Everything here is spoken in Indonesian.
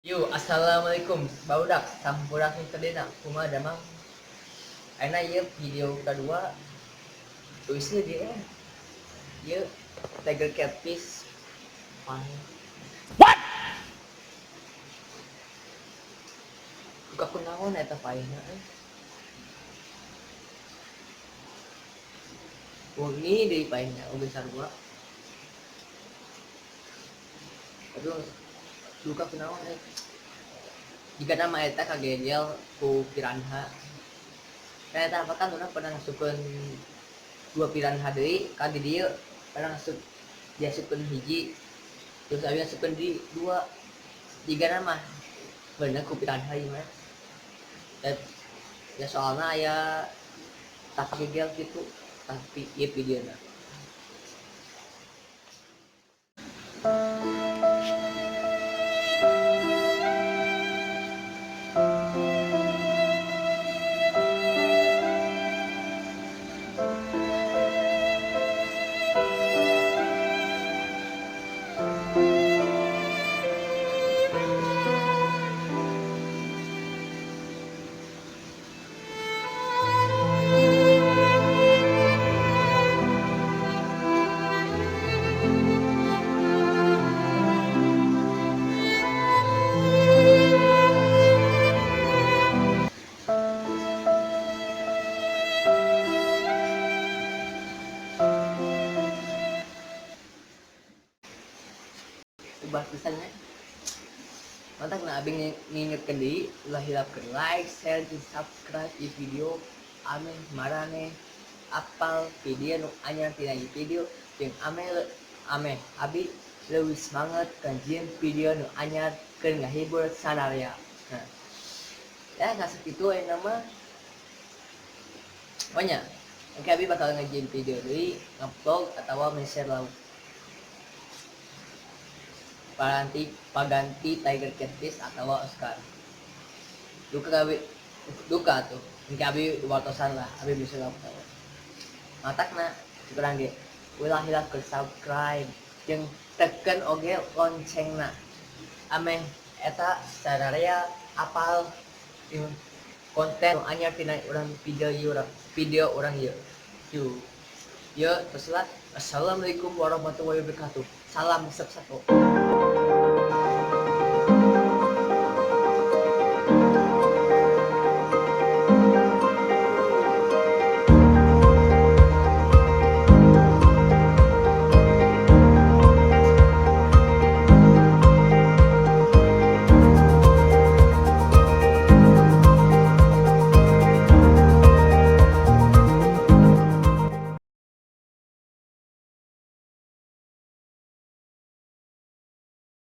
Yo, assalamualaikum. Baudak, sampurasun tadena. Kumaha damang. Ayeuna ieu video kedua tulisnya dia. Ieu Tiger Catfish. Fine. Buka kunaon eta paena eh. Wengi deui paena oge sarua. Aduh, buka kunaon eh. Jika nama eta kagengel ku piranha. Ternyata apa kan urang pernah ngasupkeun dua piranha deui ka di dieu. Pernah diasupkeun hiji. Terus abi ngasupkeun di dua. Jika nama bener ku piranha ieu mah. Dan ya soalnya ya tak gegel gitu tapi ya videonya ubah tulisannya mantap. Nah abing ngingetkeun deui ulah hilapkeun like, share, dan subscribe di video ame marane apal video nu anyar tina ieu video jeung ame abi leuwih semangat kanjieun video nu anyar keur ngahibur sanarea. Nah ya nggak segitu ayeuna mah pokoknya oke abi bakal ngajieun video deui ngevlog atawa men-share lauk paganti Tiger Catfish atau Oscar. Duka tuh engke abi watosan lah abi bisa lakukan matakna kurang ge ulah hilap ke subscribe jeung tekan oge loncengna ameh eta sadaya apal konten anyar tina urang video urang ieu yuk teruslah. Assalamualaikum warahmatullahi wabarakatuh. Salam satu.